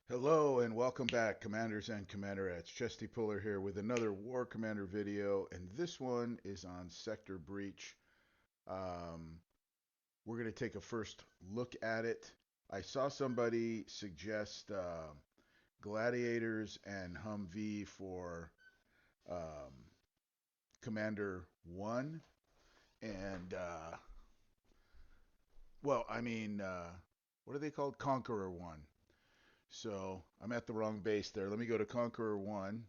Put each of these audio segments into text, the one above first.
Hello and welcome back, Commanders and Commanderettes. Chesty Puller here with another War Commander video, and this one is on Sector Breach. Um, we're going to take a first look at it. I saw somebody suggest Gladiators and Humvee for um, Commander 1, and what are they called? Conqueror 1. So I'm at the wrong base there. Let me go to Conqueror 1.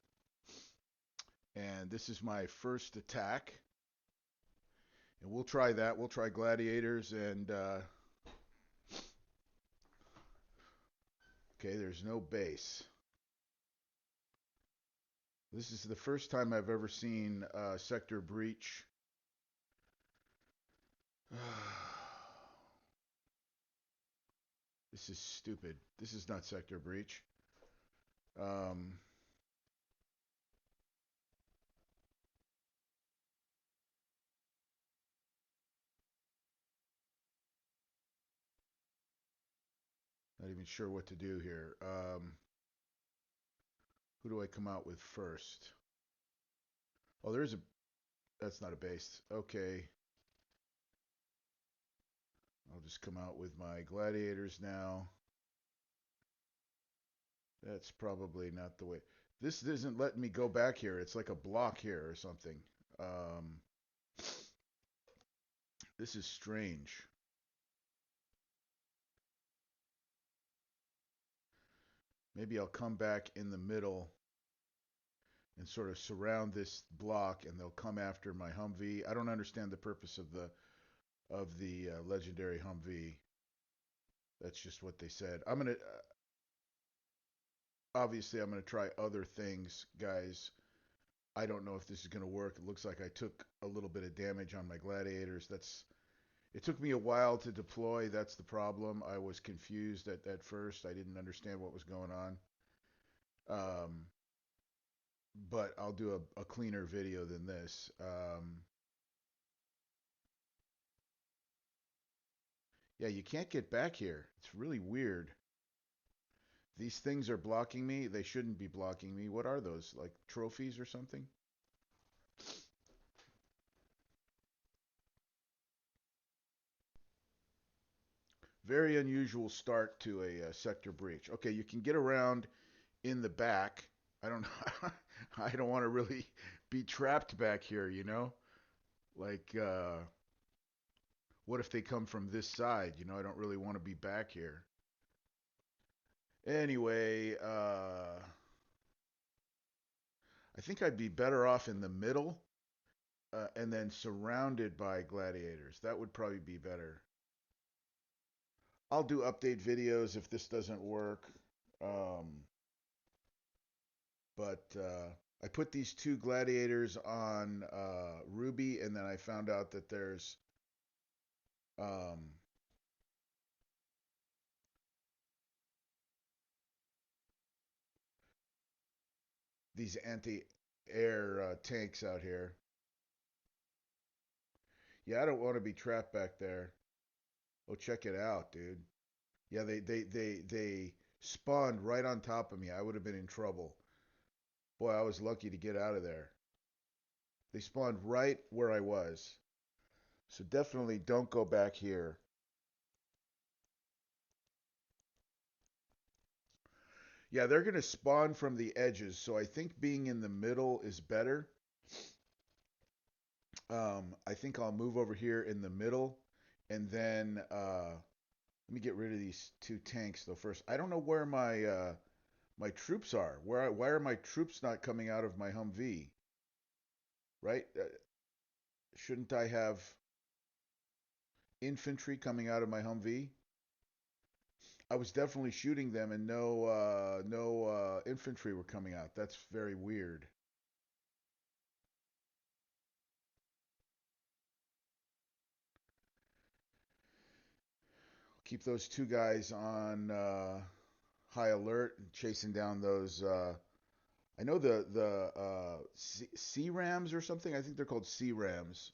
And this is my first attack. And we'll try that. We'll try gladiators and okay, there's no base. This is the first time I've ever seen sector breach. This is stupid. This is not sector breach. Um, Not even sure what to do here. Who do I come out with first? Oh, there's a. That's not a base. Okay. I'll just come out with my gladiators now. That's probably not the way. This isn't letting me go back here. It's like a block here or something. Um, this is strange. Maybe I'll come back in the middle and sort of surround this block, and they'll come after my Humvee. I don't understand the purpose of the legendary Humvee. That's just what they said. Obviously I'm gonna try other things, guys. I don't know if this is gonna work. It looks like I took a little bit of damage on my gladiators. It took me a while to deploy. That's the problem. I was confused at first. I didn't understand what was going on. Um, but I'll do a cleaner video than this. Yeah, you can't get back here. It's really weird. These things are blocking me. They shouldn't be blocking me. What are those? Like trophies or something? Very unusual start to a sector breach. Okay, you can get around in the back. I don't I don't want to really be trapped back here, you know? Like what if they come from this side? You know, I don't really want to be back here. Anyway, I think I'd be better off in the middle and then surrounded by gladiators. That would probably be better. I'll do update videos if this doesn't work. Um, but I put these two gladiators on Ruby, and then I found out that there's um, these anti-air tanks out here. Yeah, I don't want to be trapped back there. Oh, check it out, dude. Yeah, they spawned right on top of me. I would have been in trouble. Boy, I was lucky to get out of there. They spawned right where I was. So definitely don't go back here. Yeah, they're going to spawn from the edges, so I think being in the middle is better. I think I'll move over here in the middle, and then let me get rid of these two tanks though first. I don't know where my troops are. Why are my troops not coming out of my Humvee? Right? Shouldn't I have infantry coming out of my Humvee? I was definitely shooting them, and no infantry were coming out. That's very weird. Keep those two guys on high alert and chasing down those. I know the sea rams or something. I think they're called sea rams.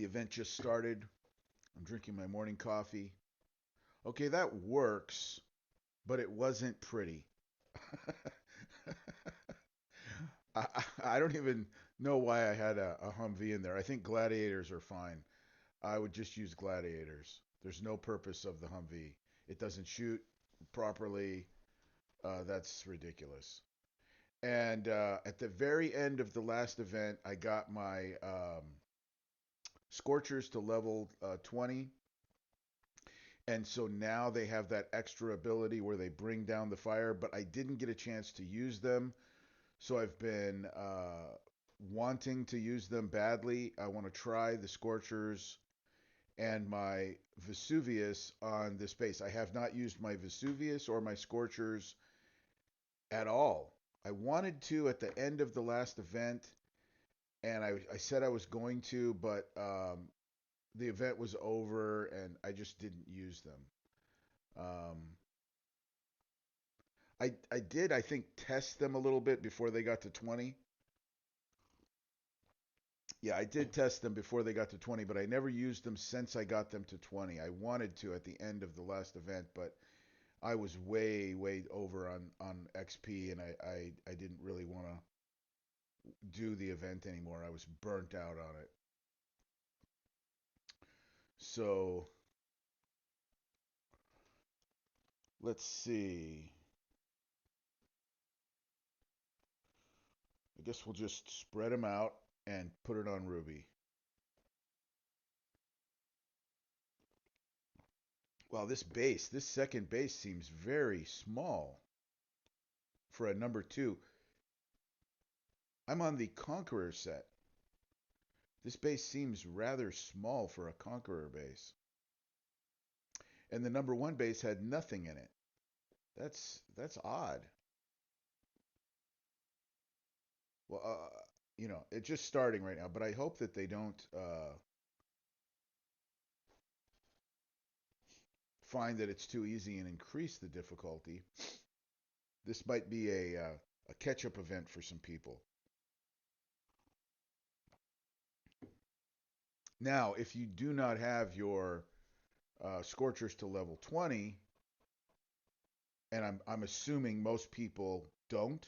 The event just started. I'm drinking my morning coffee. Okay, that works, but it wasn't pretty. I don't even know why I had a Humvee in there. I think Gladiators are fine. I would just use Gladiators. There's no purpose of the Humvee. It doesn't shoot properly. That's ridiculous. And at the very end of the last event, I got my Scorchers to level 20. And so now they have that extra ability where they bring down the fire, but I didn't get a chance to use them. So I've been wanting to use them badly. I want to try the Scorchers and my Vesuvius on this base. I have not used my Vesuvius or my Scorchers at all. I wanted to at the end of the last event, and I said I was going to, but the event was over, and I just didn't use them. Um, I did, I think, test them a little bit before they got to 20. Yeah, I did test them before they got to 20, but I never used them since I got them to 20. I wanted to at the end of the last event, but I was way over on XP, and I didn't really want to do the event anymore. I was burnt out on it. So let's see. I guess we'll just spread them out and put it on Ruby. Well, this second base seems very small for a number two. I'm on the Conqueror set. This base seems rather small for a Conqueror base. And the number one base had nothing in it. That's odd. Well, it's just starting right now, but I hope that they don't find that it's too easy and increase the difficulty. This might be a catch-up event for some people. Now, if you do not have your Scorchers to level 20, and I'm assuming most people don't,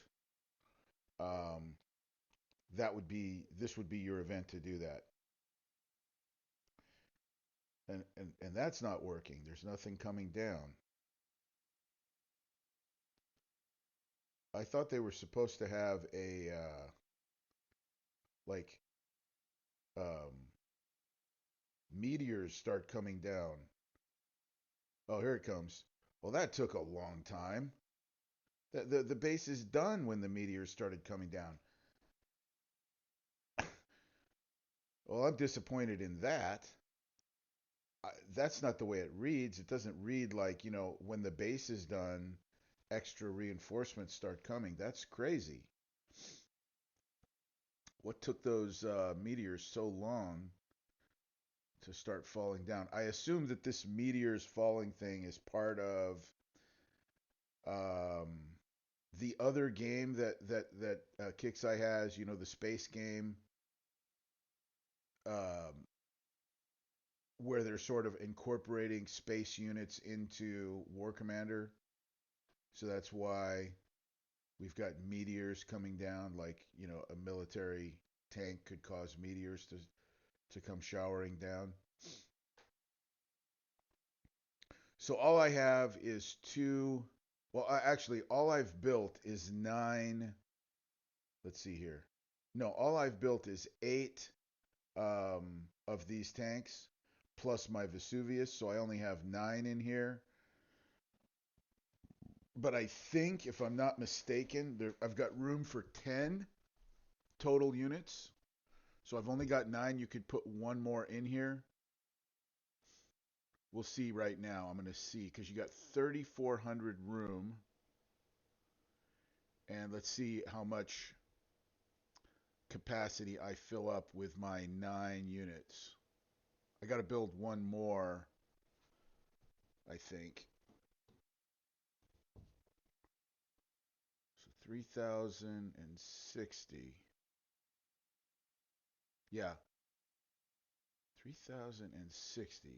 um, this would be your event to do that. And that's not working. There's nothing coming down. I thought they were supposed to have a like um, meteors start coming down. Oh, here it comes. Well, that took a long time. The base is done when the meteors started coming down. Well, I'm disappointed in that. That's not the way it reads. It doesn't read like, when the base is done, extra reinforcements start coming. That's crazy. What took those meteors so long to start falling down? I assume that this meteors falling thing is part of um, the other game that Kixeye has, the space game, um, where they're sort of incorporating space units into War Commander. So that's why we've got meteors coming down, like, a military tank could cause meteors to come showering down. So all I have is two. Well, actually, all I've built is nine. Let's see here. No, all I've built is eight of these tanks plus my Vesuvius. So I only have nine in here. But I think, if I'm not mistaken, I've got room for 10 total units. So I've only got nine. You could put one more in here. We'll see right now. I'm going to see because you got 3,400 room. And let's see how much capacity I fill up with my nine units. I got to build one more, I think. So 3,060. Yeah, 3,060.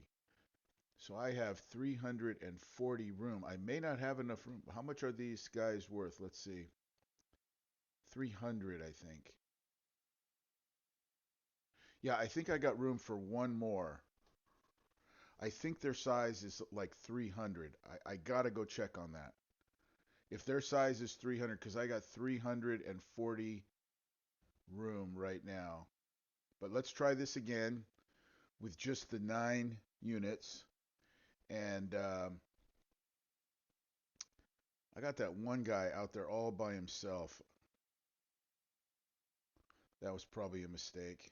So I have 340 room. I may not have enough room. How much are these guys worth? Let's see. 300, I think. Yeah, I think I got room for one more. I think their size is like 300. I gotta go check on that. If their size is 300, because I got 340 room right now. But let's try this again with just the 9 units. And I got that one guy out there all by himself. That was probably a mistake.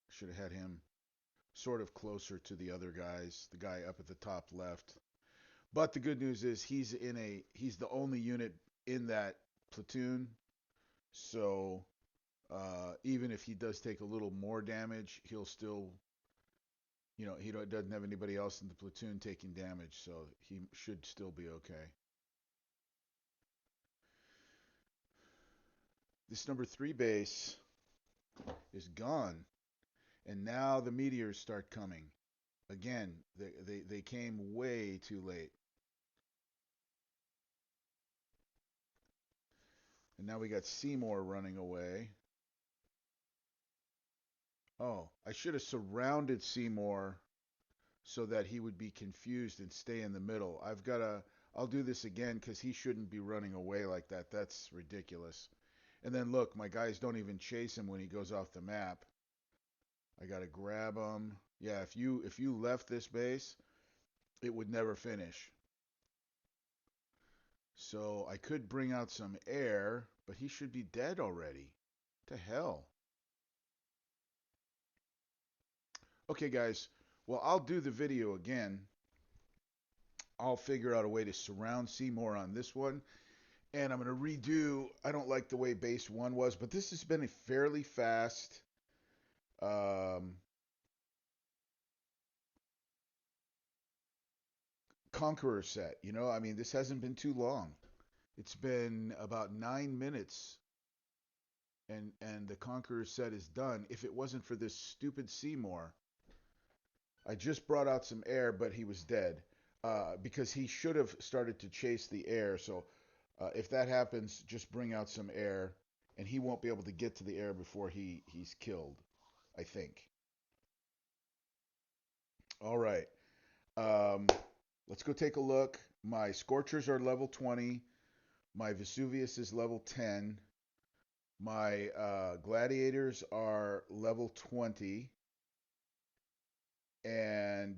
Should have had him sort of closer to the other guys, the guy up at the top left. But the good news is he's the only unit in that platoon. So even if he does take a little more damage, he'll still, he doesn't have anybody else in the platoon taking damage, so he should still be okay. This number 3 base is gone, and now the meteors start coming. Again, they came way too late. And now we got Seymour running away. Oh, I should have surrounded Seymour so that he would be confused and stay in the middle. I'll do this again because he shouldn't be running away like that. That's ridiculous. And then look, my guys don't even chase him when he goes off the map. I gotta grab him. Yeah, if you left this base, it would never finish. So I could bring out some air, but he should be dead already. To hell. Okay, guys. Well, I'll do the video again. I'll figure out a way to surround Seymour on this one. And I'm going to redo. I don't like the way base 1 was, but this has been a fairly fast um, Conqueror set. I mean, this hasn't been too long. It's been about 9 minutes, and the Conqueror set is done. If it wasn't for this stupid Seymour, I just brought out some air, but he was dead because he should have started to chase the air. So if that happens, just bring out some air, and he won't be able to get to the air before he's killed, I think. All right. Um, let's go take a look. My Scorchers are level 20. My Vesuvius is level 10. My Gladiators are level 20. And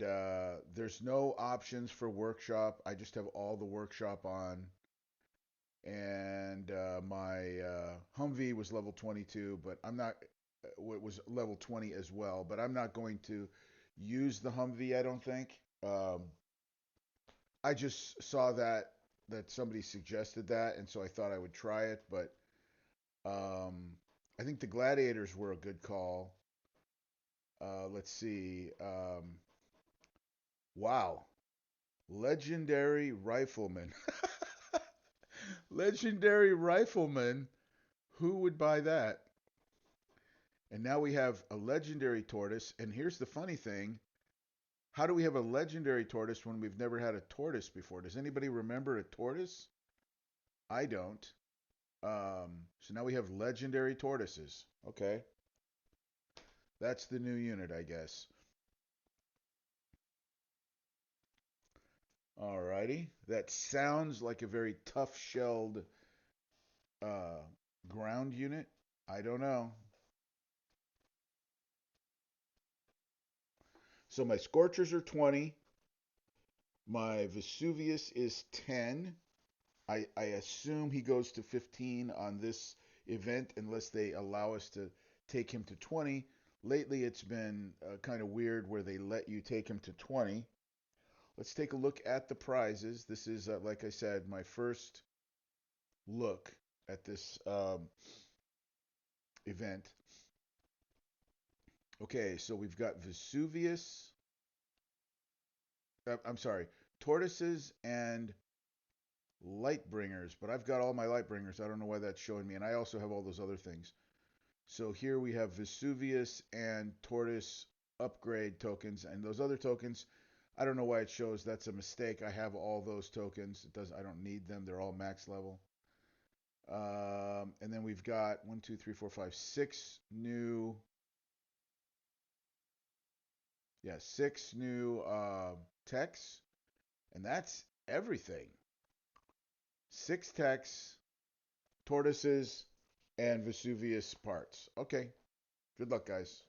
there's no options for workshop. I just have all the workshop on. And my Humvee was level 22, but I'm not. It was level 20 as well, but I'm not going to use the Humvee. I don't think. I just saw that somebody suggested that, and so I thought I would try it. But I think the Gladiators were a good call. Let's see. Wow, legendary rifleman. Legendary rifleman. Who would buy that? And now we have a legendary tortoise. And here's the funny thing. How do we have a legendary tortoise when we've never had a tortoise before? Does anybody remember a tortoise? I don't. So now we have legendary tortoises. Okay. That's the new unit, I guess. Alrighty. That sounds like a very tough-shelled uh, ground unit. I don't know. So my Scorchers are 20. My Vesuvius is 10. I assume he goes to 15 on this event unless they allow us to take him to 20. Lately, it's been kind of weird where they let you take him to 20. Let's take a look at the prizes. This is, like I said, my first look at this event. Okay, so we've got Vesuvius. I'm sorry, tortoises and Lightbringers, but I've got all my Lightbringers. I don't know why that's showing me, and I also have all those other things. So here we have Vesuvius and Tortoise upgrade tokens, and those other tokens, I don't know why it shows that's a mistake. I have all those tokens. It does. I don't need them. They're all max level. And then we've got 6 new. Yeah, 6 new techs, and that's everything. 6 techs, tortoises, and Vesuvius parts. Okay. Good luck, guys.